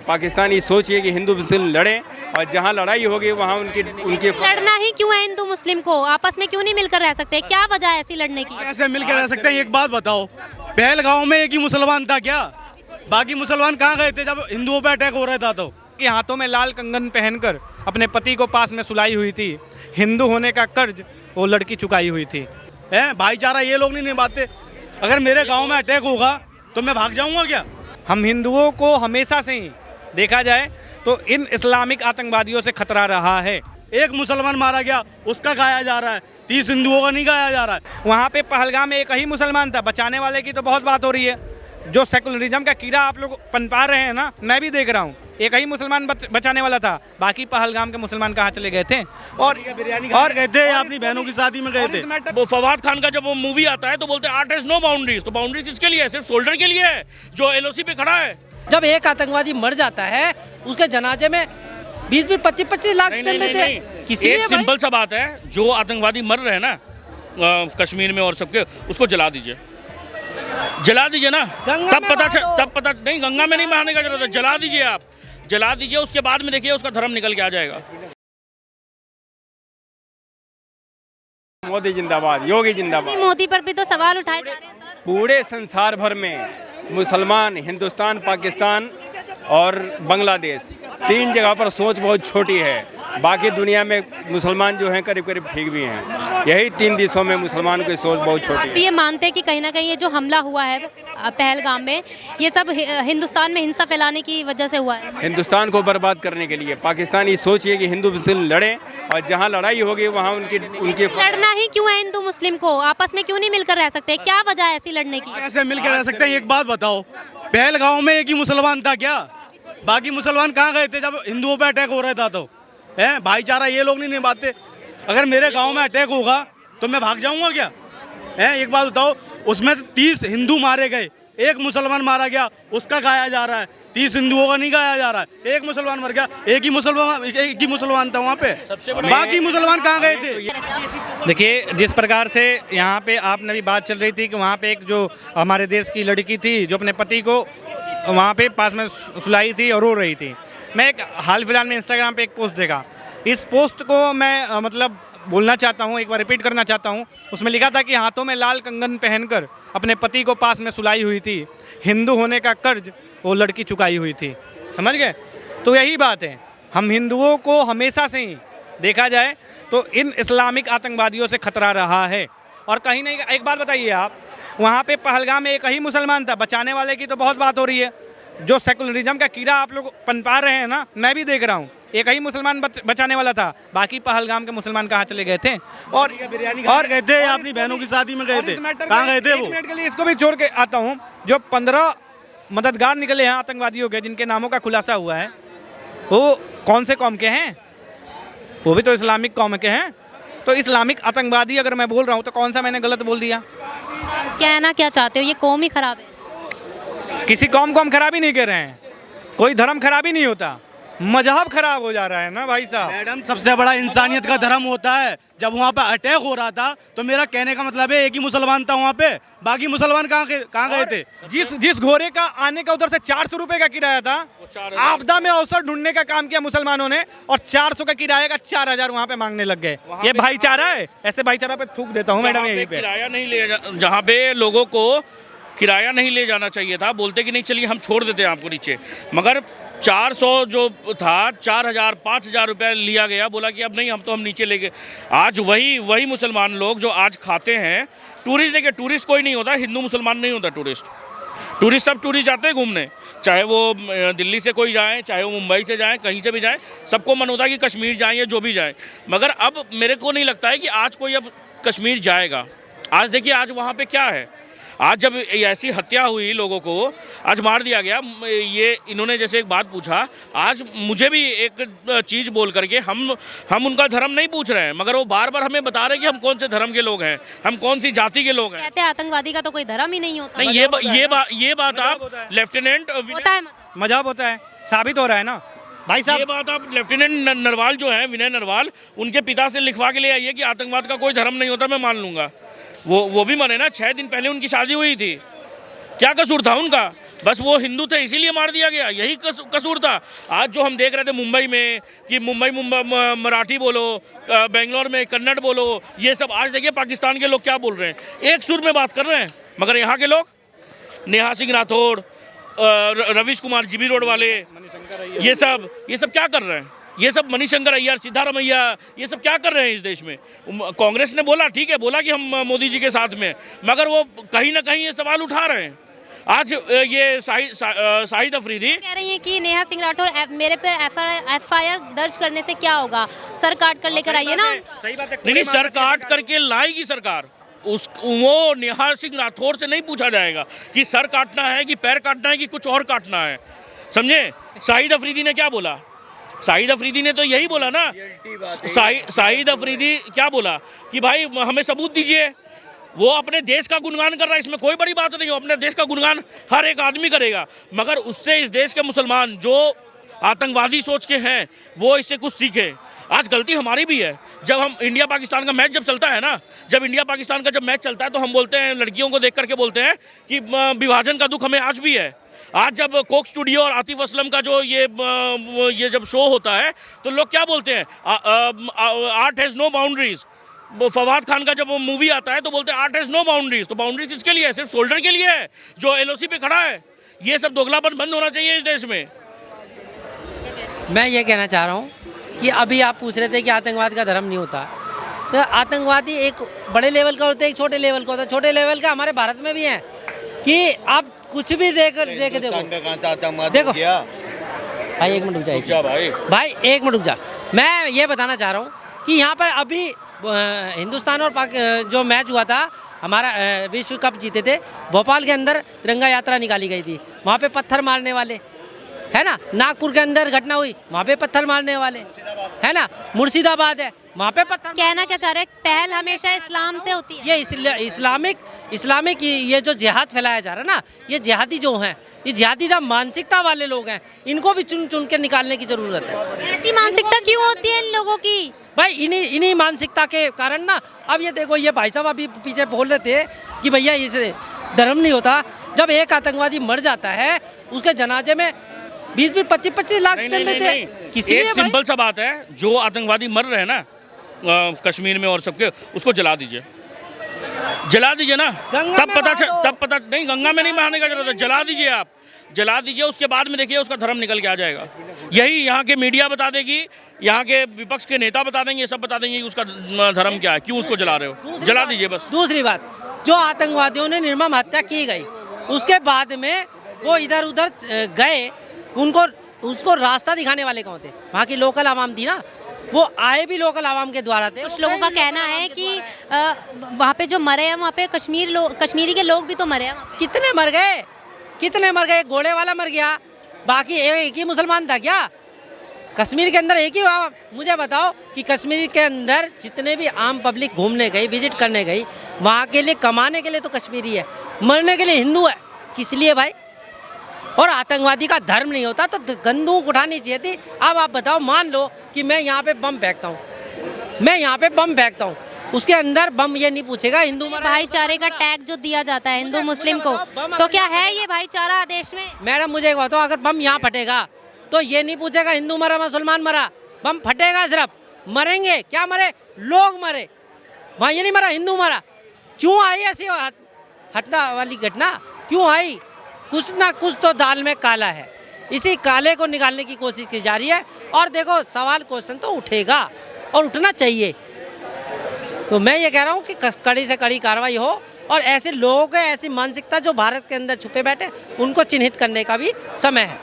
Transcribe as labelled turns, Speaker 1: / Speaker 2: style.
Speaker 1: पाकिस्तान ये सोचिए कि हिंदू मुस्लिम लड़े और जहाँ लड़ाई होगी वहाँ उनके
Speaker 2: लड़ना ही क्यों है हिंदू मुस्लिम को? आपस में क्यों नहीं मिलकर रह सकते? क्या वजह है ऐसी लड़ने की?
Speaker 3: कैसे मिलकर रह सकते हैं? एक बात बताओ, पहलगांव में एक ही मुसलमान था क्या? बाकी मुसलमान कहाँ गए थे जब हिंदुओं पे अटैक हो रहा था? तो
Speaker 4: कि हाथों में लाल कंगन पहनकर अपने पति को पास में सुलाई हुई थी। हिंदू होने का कर्ज वो लड़की चुकाई हुई थी।
Speaker 3: है भाईचारा ये लोग नहीं निभाते। अगर मेरे गांव में अटैक होगा तो मैं भाग जाऊंगा क्या?
Speaker 4: हम हिंदुओं को हमेशा से ही देखा जाए तो इन इस्लामिक आतंकवादियों से खतरा रहा है।
Speaker 3: एक मुसलमान मारा गया, उसका गाया जा रहा है, 30 हिंदुओं का नहीं गाया जा रहा है।
Speaker 4: वहाँ पे पहलगाम में एक ही मुसलमान था, बचाने वाले की तो बहुत बात हो रही है। जो सेकुलरिज्म का कीड़ा आप लोग पनपा रहे हैं ना, मैं भी देख रहा हूँ। एक ही मुसलमान बचाने वाला था, बाकी पहलगाम के मुसलमान कहाँ चले गए थे? और
Speaker 3: बिरयानी और गए थे या अपनी बहनों की शादी में गए थे?
Speaker 5: वो फवाद खान का जब वो मूवी आता है तो बोलते हैं आर्ट हैज नो बाउंड्रीज। तो बाउंड्री किसके लिए है? सिर्फ शोल्डर के लिए है जो एलओसी पे खड़ा है।
Speaker 6: जब एक आतंकवादी मर जाता है उसके जनाजे में 20-20, 25-25 लाख चल देते हैं। किसी
Speaker 5: एक सिंपल सा बात है, जो आतंकवादी मर रहे हैं ना कश्मीर में और सबके, उसको जला दीजिए, जला दीजिए ना। तब पता नहीं, गंगा में नहीं बहाने का जरूरत है। जला दीजिए, आप जला दीजिए, उसके बाद में देखिए उसका धर्म निकल के आ जाएगा।
Speaker 1: मोदी जिंदाबाद, योगी जिंदाबाद।
Speaker 2: मोदी पर भी तो सवाल उठाए जा रहे हैं सर।
Speaker 1: पूरे संसार भर में मुसलमान, हिंदुस्तान, पाकिस्तान और बांग्लादेश, 3 जगह पर सोच बहुत छोटी है। बाकी दुनिया में मुसलमान जो हैं करीब करीब ठीक भी हैं। यही 3 देशों में मुसलमान की सोच बहुत छोटी
Speaker 2: आप
Speaker 1: है।
Speaker 2: ये मानते हैं कि कहीं ना कहीं ये जो हमला हुआ है पहलगाम में, ये सब हिंदुस्तान में हिंसा फैलाने की वजह से हुआ है?
Speaker 1: हिंदुस्तान को बर्बाद करने के लिए पाकिस्तान ये सोचिए कि हिंदू मुस्लिम लड़े और जहाँ लड़ाई होगी वहाँ उनके
Speaker 2: लड़ना ही क्यों है हिंदू मुस्लिम को? आपस में क्यों नहीं मिलकर रह सकते? क्या वजह है ऐसी लड़ने की?
Speaker 3: कैसे मिलकर रह सकते हैं? एक बात बताओ, पहलगांव में एक ही मुसलमान था क्या? बाकी मुसलमान कहाँ गए थे जब हिंदुओं पे अटैक हो रहा था? तो है भाईचारा ये लोग नहीं निभाते। अगर मेरे गांव में अटैक होगा तो मैं भाग जाऊंगा क्या? है एक बात बताओ, उसमें 30 हिंदू मारे गए, एक मुसलमान मारा गया, उसका गाया जा रहा है, 30 हिंदुओं का नहीं गाया जा रहा है। एक मुसलमान मर गया, एक ही मुसलमान था वहाँ पे, बाकी मुसलमान कहाँ गए थे?
Speaker 4: देखिए, जिस प्रकार से यहाँ पे आपने भी बात चल रही थी कि वहाँ पे एक जो हमारे देश की लड़की थी जो अपने पति को वहाँ पे पास में सुलाई थी और रो रही थी। मैं एक हाल फिलहाल में इंस्टाग्राम पे एक पोस्ट देखा। इस पोस्ट को मैं मतलब बोलना चाहता हूँ, एक बार रिपीट करना चाहता हूँ। उसमें लिखा था कि हाथों में लाल कंगन पहनकर अपने पति को पास में सुलाई हुई थी। हिंदू होने का कर्ज वो लड़की चुकाई हुई थी। समझ गए? तो यही बात है, हम हिंदुओं को हमेशा से ही देखा जाए तो इन इस्लामिक आतंकवादियों से खतरा रहा है। और कहीं नहीं, एक बात बताइए आप, वहाँ पे पहलगाम में एक ही मुसलमान था, बचाने वाले की तो बहुत बात हो रही है। जो सेकुलरिज्म का कीड़ा आप लोग पनपा रहे हैं ना, मैं भी देख रहा हूँ। एक ही मुसलमान बचाने वाला था, बाकी पहलगाम के मुसलमान कहाँ चले गए थे? और
Speaker 3: गए थे या अपनी बहनों की शादी में गए थे? कहाँ गए थे? वो
Speaker 4: एक मिनट के लिए इसको भी छोड़ के आता हूँ। जो 15 मददगार निकले हैं आतंकवादियों के, जिनके नामों का खुलासा हुआ है, वो कौन से कौम के हैं? वो भी तो इस्लामिक कौम के हैं। तो इस्लामिक आतंकवादी अगर मैं बोल रहा हूँ तो कौन सा मैंने गलत बोल दिया?
Speaker 2: कहना क्या चाहते हो, ये कौम ही खराब है?
Speaker 4: किसी कौम को हम खराब ही नहीं कर रहे हैं। कोई धर्म खराब ही नहीं होता, मजहब खराब हो जा रहा है ना भाई साहब।
Speaker 3: मैडम, सबसे बड़ा इंसानियत का धर्म होता है। जब वहाँ पे अटैक हो रहा था तो मेरा कहने का मतलब है एक ही मुसलमान था वहाँ पे, बाकी मुसलमान कहाँ गए थे?
Speaker 4: जिस घोड़े का आने का उधर से 400 रुपए का किराया था, आपदा में अवसर ढूंढने का काम किया मुसलमानों ने, और 400 का किराए का 4000 वहाँ पे मांगने लग गए। ये भाईचारा है? ऐसे भाईचारा पे थूक देता हूँ मैडम। यहीं पे
Speaker 5: किराया नहीं ले, जहाँ पे लोगों को किराया नहीं ले जाना चाहिए था, बोलते कि नहीं चलिए हम छोड़ देते हैं आपको नीचे, मगर 400 जो था 4000 5000 रुपया लिया गया, बोला कि अब नहीं, हम नीचे ले गए। आज वही मुसलमान लोग जो आज खाते हैं, टूरिस्ट, देखिए टूरिस्ट कोई नहीं होता, हिंदू मुसलमान नहीं होता टूरिस्ट सब टूरिस्ट जाते हैं घूमने, चाहे वो दिल्ली से कोई जाए, चाहे वो मुंबई से जाए, कहीं से भी जाए, सबको मन होता है कि कश्मीर जाएं या जो भी जाए। मगर अब मेरे को नहीं लगता है कि आज कोई अब कश्मीर जाएगा। आज देखिए, आज वहाँ पे क्या है, आज जब ऐसी हत्या हुई, लोगों को आज मार दिया गया, ये इन्होंने जैसे एक बात पूछा, आज मुझे भी एक चीज़ बोल करके हम उनका धर्म नहीं पूछ रहे हैं, मगर वो बार बार हमें बता रहे हैं कि हम कौन से धर्म के लोग हैं, हम कौन सी जाति के लोग हैं।
Speaker 2: कहते हैं आतंकवादी का तो कोई धर्म ही नहीं होता।
Speaker 5: नहीं, ये बात आप लेफ्टिनेंट
Speaker 2: होता है,
Speaker 4: मजहब होता है, साबित हो रहा है ना भाई साहब।
Speaker 5: ये बात आप लेफ्टिनेंट नरवाल जो है, विनय नरवाल, उनके पिता से लिखवा के ले आइए कि आतंकवाद का कोई धर्म नहीं होता, मैं मान लूंगा। वो भी माने ना, 6 दिन पहले उनकी शादी हुई थी, क्या कसूर था उनका? बस वो हिंदू थे इसीलिए मार दिया गया, यही कसूर था। आज जो हम देख रहे थे मुंबई में कि मुंबई मराठी बोलो, बेंगलोर में कन्नड़ बोलो, ये सब आज देखिए पाकिस्तान के लोग क्या बोल रहे हैं, एक सुर में बात कर रहे हैं। मगर यहाँ के लोग नेहा सिंह राठौड़, रवीश कुमार, जीबी रोड वाले, ये सब क्या कर रहे हैं? ये सब मणिशंकर अय्यर, सिद्धारमैया, ये सब क्या कर रहे हैं इस देश में? कांग्रेस ने बोला, ठीक है, बोला कि हम मोदी जी के साथ में, मगर वो कहीं ना कहीं ये सवाल उठा रहे हैं। आज ये शाहिद अफरीदी
Speaker 2: कह रही है कि नेहा सिंह राठौर मेरे पे FIR दर्ज करने से क्या होगा, सर काट कर लेकर आइए ना।
Speaker 5: नहीं, सर काट करके लाएगी सरकार। वो नेहा सिंह राठौर से नहीं पूछा जाएगा कि सर काटना है कि पैर काटना है कि कुछ और काटना है, समझे? शाहिद अफरीदी ने क्या बोला? शाहिद अफरीदी ने तो यही बोला ना, शाहिद अफरीदी क्या बोला कि भाई हमें सबूत दीजिए। वो अपने देश का गुणगान कर रहा है, इसमें कोई बड़ी बात नहीं हो, अपने देश का गुणगान हर एक आदमी करेगा, मगर उससे इस देश के मुसलमान जो आतंकवादी सोच के हैं वो इससे कुछ सीखे। आज गलती हमारी भी है। जब हम इंडिया पाकिस्तान का मैच जब चलता है ना, जब इंडिया पाकिस्तान का जब मैच चलता है तो हम बोलते हैं, लड़कियों को देख करके बोलते हैं कि विभाजन का दुख हमें आज भी है। आज जब कोक स्टूडियो और आतिफ असलम का जो ये जब शो होता है तो लोग क्या बोलते हैं, art has no boundaries. Fawad Khan का जब मूवी आता है तो बोलते हैं आर्ट हैज़ नो बाउंड्रीज। तो बाउंड्रीज किसके लिए है? सिर्फ शोल्डर के लिए है जो LOC पे खड़ा है। ये सब दोगलापन बंद होना चाहिए इस देश में।
Speaker 6: मैं ये कहना चाह रहा हूँ कि अभी आप पूछ रहे थे कि आतंकवाद का धर्म नहीं होता, तो आतंकवादी एक बड़े लेवल का होता है, एक छोटे लेवल का होता है। छोटे लेवल का हमारे भारत में भी है कि आप कुछ भी देखो देखो भाई, एक मिनट रुक जाए भाई, एक मिनट रुक जा। मैं ये बताना चाह रहा हूँ कि यहाँ पर अभी हिंदुस्तान और जो मैच हुआ था, हमारा विश्व कप जीते थे, भोपाल के अंदर तिरंगा यात्रा निकाली गई थी, वहाँ पे पत्थर मारने वाले है ना। नागपुर के अंदर घटना हुई, वहाँ पे पत्थर मारने वाले है ना। मुर्शिदाबाद है, वहाँ पे पत्थर।
Speaker 2: कहना क्या चाह रहे हैं, पहल हमेशा इस्लाम से होती है।
Speaker 6: ये इस्लामिक ये जो जिहाद फैलाया जा रहा है ना, ये जिहादी जो हैं, ये जिहादी मानसिकता वाले लोग हैं, इनको भी चुन चुन के निकालने की जरूरत है।
Speaker 2: ऐसी मानसिकता क्यों होती है इन लोगों की?
Speaker 6: भाई इन्हीं मानसिकता के कारण ना। अब ये देखो, ये भाई साहब अभी पीछे बोल रहे थे कि भैया इसे धर्म नहीं होता। जब एक आतंकवादी मर जाता है, उसके जनाजे में 20-25 लाख चल देते हैं। किसी
Speaker 5: एक सिंपल सा बात है, जो आतंकवादी मर रहे हैं ना कश्मीर में और सबके, उसको जला दीजिए, जला दीजिए ना, तब पता नहीं, गंगा में नहीं बहाने का जरूरत है, जला दीजिए, आप जला दीजिए। उसके बाद में देखिए उसका धर्म निकल के आ जाएगा। यही यहाँ के मीडिया बता देगी, यहाँ के विपक्ष के नेता बता देंगे, सब बता देंगे कि उसका धर्म क्या है, क्यों उसको जला रहे हो, जला दीजिए बस।
Speaker 6: दूसरी बात, जो आतंकवादियों ने निर्मम हत्या की गई, उसके बाद में वो इधर उधर गए, उसको रास्ता दिखाने वाले कौन थे? वहाँ की लोकल आवाम थी ना, वो आए भी लोकल आवाम के द्वारा थे।
Speaker 2: कुछ लोगों का कहना है कि वहाँ पे जो मरे हैं, वहाँ पे कश्मीरी के लोग भी तो मरे हैं।
Speaker 6: कितने मर गए? घोड़े वाला मर गया, बाकी एक ही मुसलमान था क्या कश्मीर के अंदर? एक ही। मुझे बताओ कि कश्मीर के अंदर जितने भी आम पब्लिक घूमने गई, विजिट करने गई, वहाँ के लिए, कमाने के लिए तो कश्मीरी है, मरने के लिए हिंदू है। किस लिए भाई? और आतंकवादी का धर्म नहीं होता तो बंदूक उठानी चाहिए थी। अब आप बताओ, मान लो कि मैं यहाँ पे बम फेंकता हूँ, उसके अंदर बम ये नहीं पूछेगा हिंदू मरा।
Speaker 2: भाईचारे का टैग जो दिया जाता है हिंदू मुस्लिम को, तो क्या है ये भाईचारा देश में?
Speaker 6: मैडम मुझे एक बताओ, अगर बम यहाँ फटेगा तो ये नहीं पूछेगा हिंदू मरा मुसलमान मरा, बम फटेगा, सिर्फ मरेंगे। क्या मरे? लोग मरे, वहाँ ये नहीं मरा, हिंदू मरा। क्यों आई ऐसी हटना वाली घटना? क्यों आई? कुछ ना कुछ तो दाल में काला है, इसी काले को निकालने की कोशिश की जा रही है। और देखो, सवाल क्वेश्चन तो उठेगा और उठना चाहिए। तो मैं ये कह रहा हूँ कि कड़ी से कड़ी कार्रवाई हो, और ऐसे लोगों के, ऐसी मानसिकता जो भारत के अंदर छुपे बैठे, उनको चिन्हित करने का भी समय है।